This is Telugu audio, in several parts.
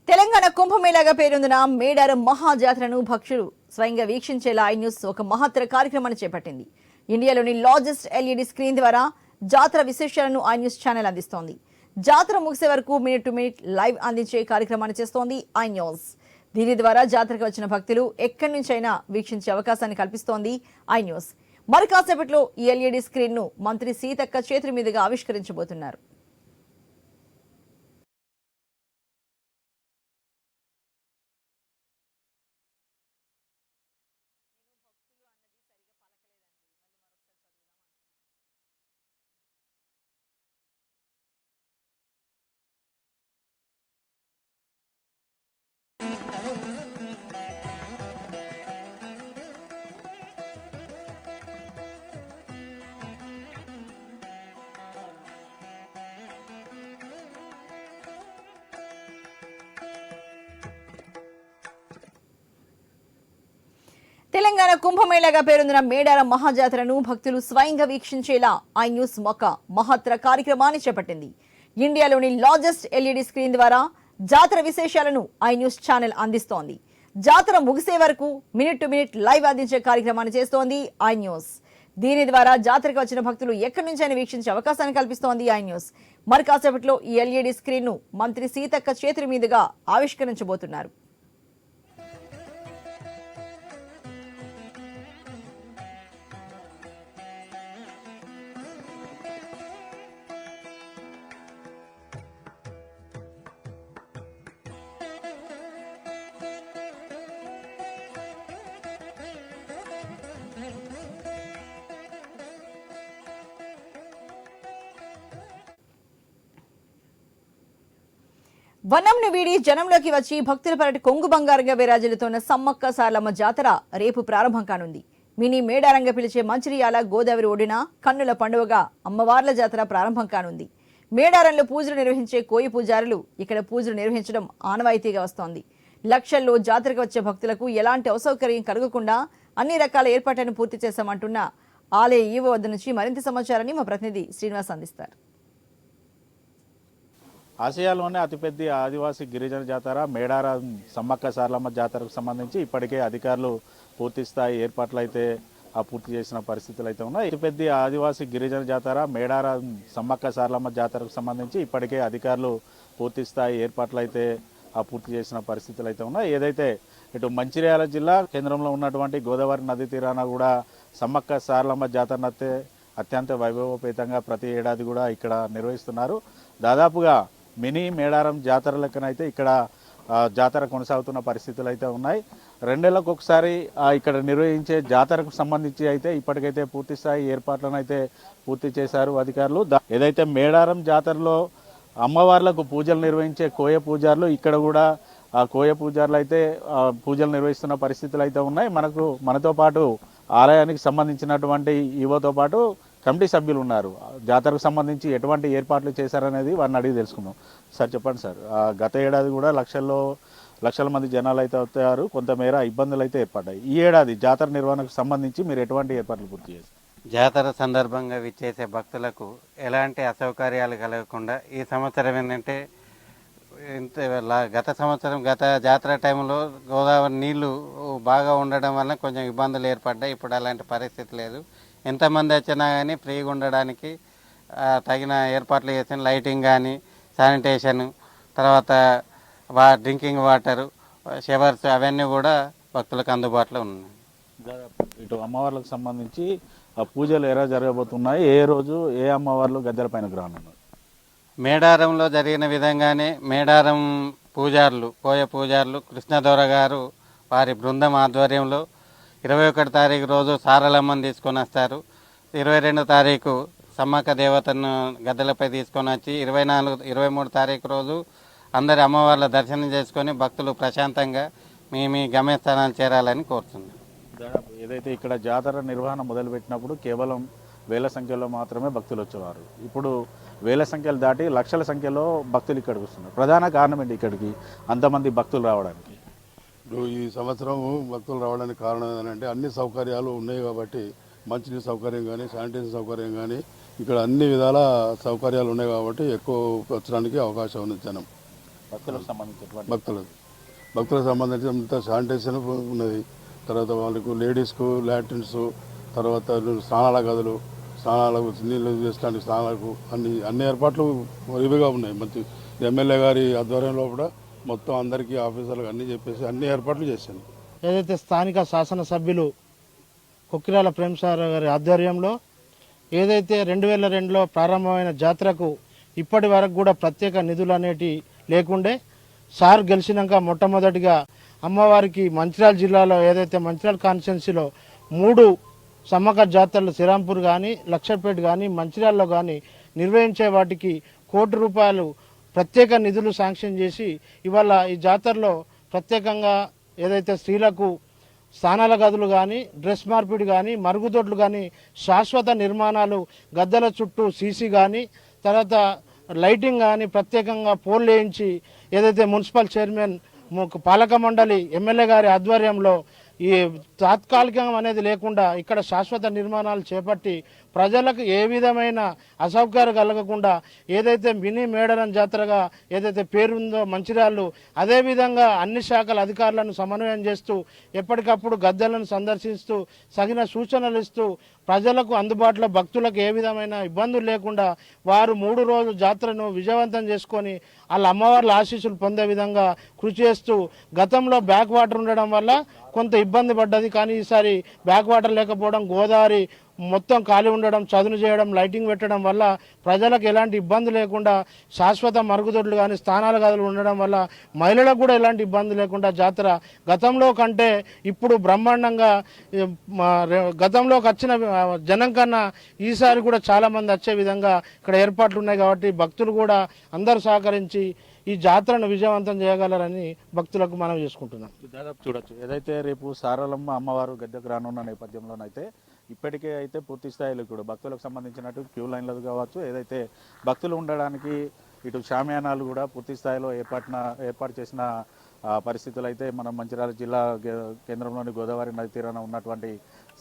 తెలంగాణ కుంభమేళాగా పేరొందిన మేడారం మహాజాతరను భక్తులు స్వయంగా వీక్షించేలా ఐ న్యూస్ ఒక మహత్తర కార్యక్రమాన్ని చేపట్టింది. ఇండియాలోని లార్జెస్ట్ ఎల్ఈడి స్క్రీన్ ద్వారా జాతర విశేషాలను ఐ న్యూస్ ఛానల్ అందిస్తోంది. జాతర ముగిసే వరకు మినిట్ టు మినిట్ లైవ్ అందించే కార్యక్రమాన్ని చేస్తోంది ఐ న్యూస్. దీని ద్వారా జాతరకు వచ్చిన భక్తులు ఎక్కడి నుంచైనా వీక్షించే అవకాశాన్ని కల్పిస్తోంది ఐ న్యూస్. మరి కాసేపట్లో ఈ ఎల్ఈడి స్క్రీన్ ను మంత్రి సీతక్క చేతుల మీదుగా ఆవిష్కరించబోతున్నారు. తెలంగాణ కుంభమేళాగా పేరొందిన మేడారం మహాజాతరను భక్తులు స్వయంగా వీక్షించేలా ఐ న్యూస్ ఒక మహత్తర కార్యక్రమాన్ని చేపట్టింది. ఇండియాలోని లార్జెస్ట్ ఎల్ఈడి స్క్రీన్ ద్వారా జాతర విశేషాలను ఐ న్యూస్ ఛానల్ అందిస్తోంది. జాతర ముగిసే వరకు మినిట్ టు మినిట్ లైవ్ అందించే కార్యక్రమాన్ని చేస్తోంది ఐ న్యూస్. దీని ద్వారా జాతరకు వచ్చిన భక్తులు ఎక్కడి నుంచైనా వీక్షించే అవకాశాన్ని కల్పిస్తోంది ఐ న్యూస్. మరి కాసేపట్లో ఈ ఎల్ఈడి స్క్రీన్ ను మంత్రి సీతక్క చేతుల మీదుగా ఆవిష్కరించబోతున్నారు. వనంను వీడి జనంలోకి వచ్చి భక్తుల పరటి కొంగు బంగారంగా విరాజిల్లుతోన్న సమ్మక్క సార్లమ్మ జాతర రేపు ప్రారంభం కానుంది. మినీ మేడారంగా పిలిచే మంచిర్యాల గోదావరి ఒడిన కన్నుల పండువగా అమ్మవార్ల జాతర ప్రారంభం కానుంది. మేడారంలో పూజలు నిర్వహించే కోయి పూజారులు ఇక్కడ పూజలు నిర్వహించడం ఆనవాయితీగా వస్తోంది. లక్షల్లో జాతరకు వచ్చే భక్తులకు ఎలాంటి అసౌకర్యం కలగకుండా అన్ని రకాల ఏర్పాట్లను పూర్తి చేశామంటున్న ఆలయ ఈవో వద్ద నుంచి మరింత సమాచారాన్ని మా ప్రతినిధి శ్రీనివాస్ అందిస్తారు. ఆసియాలోనే అతిపెద్ద ఆదివాసీ గిరిజన జాతర మేడారం సమ్మక్క సార్లమ్మ జాతరకు సంబంధించి ఇప్పటికే అధికారులు పూర్తి స్థాయి ఏర్పాట్లు అయితే పూర్తి చేసిన పరిస్థితులు అయితే ఉన్నాయి. అతిపెద్ద ఆదివాసీ గిరిజన జాతర మేడారం సమ్మక్క సార్లమ్మ జాతరకు సంబంధించి ఇప్పటికే అధికారులు పూర్తి స్థాయి ఏర్పాట్లు అయితే పూర్తి చేసిన పరిస్థితులు అయితే ఉన్నాయి. ఏదైతే ఇటు మంచిర్యాల జిల్లా కేంద్రంలో ఉన్నటువంటి గోదావరి నది తీరాన కూడా సమ్మక్క సార్లమ్మ జాతరను అయితే అత్యంత వైభవపేతంగా ప్రతి ఏడాది కూడా ఇక్కడ నిర్వహిస్తున్నారు. దాదాపుగా మినీ మేడారం జాతర లెక్కనైతే ఇక్కడ జాతర కొనసాగుతున్న పరిస్థితులు అయితే ఉన్నాయి. 2 నెలలకు ఒకసారి ఇక్కడ నిర్వహించే జాతరకు సంబంధించి అయితే ఇప్పటికైతే పూర్తి స్థాయి ఏర్పాట్లను అయితే పూర్తి చేశారు అధికారులు. ఏదైతే మేడారం జాతరలో అమ్మవార్లకు పూజలు నిర్వహించే కోయ పూజారులు ఇక్కడ కూడా ఆ కోయ పూజారులు అయితే పూజలు నిర్వహిస్తున్న పరిస్థితులు అయితే ఉన్నాయి. మనతో పాటు ఆలయానికి సంబంధించినటువంటి ఈవోతో పాటు కమిటీ సభ్యులు ఉన్నారు. జాతరకు సంబంధించి ఎటువంటి ఏర్పాట్లు చేశారనేది వారిని అడిగి తెలుసుకుందాం. సార్ చెప్పండి సార్, గత ఏడాది కూడా లక్షల మంది జనాలు అయితే అవుతారు, కొంతమేర ఇబ్బందులు అయితే ఏర్పడ్డాయి. ఈ ఏడాది జాతర నిర్వహణకు సంబంధించి మీరు ఎటువంటి ఏర్పాట్లు పూర్తి చేశారు? జాతర సందర్భంగా విచ్చేసే భక్తులకు ఎలాంటి అసౌకర్యాలు కలగకుండా ఈ సంవత్సరం ఏంటంటే గత జాతర టైంలో గోదావరి నీళ్లు బాగా ఉండడం వల్ల కొంచెం ఇబ్బందులు ఏర్పడ్డాయి. ఇప్పుడు అలాంటి పరిస్థితి లేదు. ఎంతమంది వచ్చినా కానీ ఫ్రీగా ఉండడానికి తగిన ఏర్పాట్లు చేసిన లైటింగ్ కానీ శానిటేషన్, తర్వాత డ్రింకింగ్ వాటరు, షవర్స్ అవన్నీ కూడా భక్తులకు అందుబాటులో ఉన్నాయి. ఇటు అమ్మవార్లకు సంబంధించి పూజలు ఎలా జరగబోతున్నాయి, ఏ రోజు ఏ అమ్మవార్లు గద్దెల పైన రానున్నారు? మేడారంలో జరిగిన విధంగానే మేడారం పూజారులు కోయ పూజారులు కృష్ణదొర గారు వారి బృందం ఆధ్వర్యంలో 21 తారీఖు రోజు సారలమ్మని తీసుకొని వస్తారు. 22 తారీఖు సమ్మక్క దేవతను గద్దెలపై తీసుకొని వచ్చి 24, 23 తారీఖు రోజు అందరి అమ్మవార్ల దర్శనం చేసుకొని భక్తులు ప్రశాంతంగా మీ గమ్యస్థానాలు చేరాలని కోరుతున్నాం. ఏదైతే ఇక్కడ జాతర నిర్వహణ మొదలుపెట్టినప్పుడు కేవలం వేల సంఖ్యలో మాత్రమే భక్తులు వచ్చేవారు. ఇప్పుడు వేల సంఖ్యలు దాటి లక్షల సంఖ్యలో భక్తులు ఇక్కడికి వస్తున్నారు. ప్రధాన కారణం ఏంటి ఇక్కడికి అంతమంది భక్తులు రావడానికి? ఈ సంవత్సరం భక్తులు రావడానికి కారణం ఏంటంటే అన్ని సౌకర్యాలు ఉన్నాయి కాబట్టి, మంచినీటి సౌకర్యం కానీ శానిటైజర్ సౌకర్యం కానీ ఇక్కడ అన్ని విధాల సౌకర్యాలు ఉన్నాయి కాబట్టి ఎక్కువ వచ్చడానికి అవకాశం ఉంది జనం. భక్తులకు సంబంధించినటువంటి భక్తులకు సంబంధించి అంతా శానిటైజేషన్ ఉన్నది. తర్వాత వాళ్ళకు లేడీస్కు లాట్రిన్స్, తర్వాత స్నానాల గదులు, స్నానాలకు నీళ్ళు చేసుకోవడానికి స్నానాలకు అన్ని ఏర్పాట్లు ఇవిగా ఉన్నాయి. మంచి ఎమ్మెల్యే గారి ఆధ్వర్యంలో కూడా మొత్తం అందరికీ ఆఫీసర్లకు అన్నీ చెప్పేసి అన్ని ఏర్పాట్లు చేశాను. ఏదైతే స్థానిక శాసనసభ్యులు కొక్కిరాల ప్రేమసాగర్ గారి ఆధ్వర్యంలో ఏదైతే 2002లో ప్రారంభమైన జాతరకు ఇప్పటి వరకు కూడా ప్రత్యేక నిధులు అనేటి లేకుండే సార్ గెలిచినాక మొట్టమొదటిగా అమ్మవారికి మంచిర్యాల జిల్లాలో ఏదైతే మంచిర్యాల కాన్స్టిట్యున్సీలో 3 సమ్మక్క జాతరలు శ్రీరాంపూర్ కానీ, లక్షపేట కానీ, మంచిర్యాలలో కానీ నిర్వహించే వాటికి ₹1 కోటి ప్రత్యేక నిధులు శాంక్షన్ చేసి ఇవాళ ఈ జాతరలో ప్రత్యేకంగా ఏదైతే స్త్రీలకు స్నానాల గదులు కానీ, డ్రెస్ మార్పిడి కానీ, మరుగుదొడ్లు కానీ, శాశ్వత నిర్మాణాలు, గద్దెల చుట్టూ సీసీ కానీ, తర్వాత లైటింగ్ కానీ ప్రత్యేకంగా పోల్ వేయించి ఏదైతే మున్సిపల్ చైర్మన్ పాలక మండలి ఎమ్మెల్యే గారి ఆధ్వర్యంలో ఈ తాత్కాలికం అనేది లేకుండా ఇక్కడ శాశ్వత నిర్మాణాలు చేపట్టి ప్రజలకు ఏ విధమైన అసౌకర్యం కలగకుండా ఏదైతే మినీ మేడారం జాతరగా ఏదైతే పేరుందో మంచిర్యాలు, అదేవిధంగా అన్ని శాఖల అధికారులను సమన్వయం చేస్తూ ఎప్పటికప్పుడు గద్దెలను సందర్శిస్తూ తగిన సూచనలు ఇస్తూ ప్రజలకు అందుబాటులో భక్తులకు ఏ విధమైన ఇబ్బందులు లేకుండా వారు 3 రోజుల జాతరను విజయవంతం చేసుకొని వాళ్ళ అమ్మవార్ల ఆశీస్సులు పొందే విధంగా కృషి చేస్తూ గతంలో బ్యాక్ వాటర్ ఉండడం వల్ల కొంత ఇబ్బంది పడ్డది. కానీ ఈసారి బ్యాక్ వాటర్ లేకపోవడం, గోదావరి మొత్తం ఖాళీ ఉండడం, చదును చేయడం, లైటింగ్ పెట్టడం వల్ల ప్రజలకు ఎలాంటి ఇబ్బంది లేకుండా శాశ్వత మరుగుదొడ్లు కానీ, స్నానాల గదులు ఉండడం వల్ల మహిళలకు కూడా ఎలాంటి ఇబ్బంది లేకుండా జాతర గతంలో కంటే ఇప్పుడు బ్రహ్మాండంగా గతంలోకి వచ్చిన జనం కన్నా ఈసారి కూడా చాలామంది వచ్చే విధంగా ఇక్కడ ఏర్పాట్లు ఉన్నాయి. కాబట్టి భక్తులు కూడా అందరూ సహకరించి ఈ జాతరను విజయవంతం చేయగలరని భక్తులకు మనం చేసుకుంటున్నాం. దాదాపు చూడొచ్చు ఏదైతే రేపు సారలమ్మ అమ్మవారు గద్దెకు రానున్న నేపథ్యంలోనైతే ఇప్పటికే అయితే పూర్తి స్థాయిలో కూడా భక్తులకు సంబంధించినట్టు క్యూ లైన్లు కావచ్చు, ఏదైతే భక్తులు ఉండడానికి ఇటు షామియానాలు కూడా పూర్తి స్థాయిలో ఏర్పాటు చేసిన పరిస్థితులు అయితే మనం మంచిర్యాల జిల్లా కేంద్రంలోని గోదావరి నది తీరాన ఉన్నటువంటి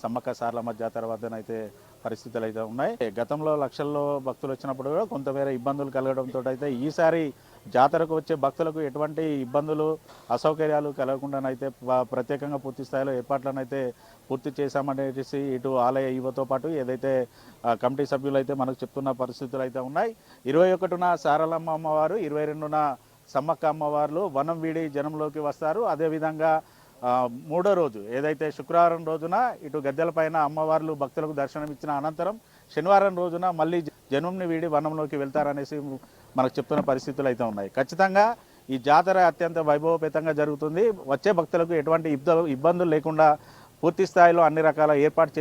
సమ్మక్క సారలమ్మ జాతర వద్దనైతే పరిస్థితులు అయితే ఉన్నాయి. గతంలో లక్షల్లో భక్తులు వచ్చినప్పుడు కూడా కొంతమేర ఇబ్బందులు కలగడంతో అయితే ఈసారి జాతరకు వచ్చే భక్తులకు ఎటువంటి ఇబ్బందులు అసౌకర్యాలు కలగకుండానైతే ప్రత్యేకంగా పూర్తి స్థాయిలో ఏర్పాట్లను అయితే పూర్తి చేశామనేసి ఇటు ఆలయ ఈవోతో పాటు ఏదైతే కమిటీ సభ్యులు అయితే మనకు చెప్తున్న పరిస్థితులు అయితే ఉన్నాయి. 21న సారలమ్మ అమ్మవారు, 22న సమ్మక్క అమ్మవార్లు వనం వీడి జనంలోకి వస్తారు. అదేవిధంగా 3వ రోజు ఏదైతే శుక్రవారం రోజున ఇటు గద్దెలపైన అమ్మవార్లు భక్తులకు దర్శనం ఇచ్చిన అనంతరం శనివారం రోజున మళ్ళీ జనంని వీడి వనంలోకి వెళ్తారనేసి మనకు చెప్తున్న పరిస్థితులు అయితే ఉన్నాయి. ఖచ్చితంగా ఈ జాతర అత్యంత వైభవపేతంగా జరుగుతుంది. వచ్చే భక్తులకు ఎటువంటి ఇబ్బందులు లేకుండా పూర్తి స్థాయిలో అన్ని రకాల ఏర్పాటు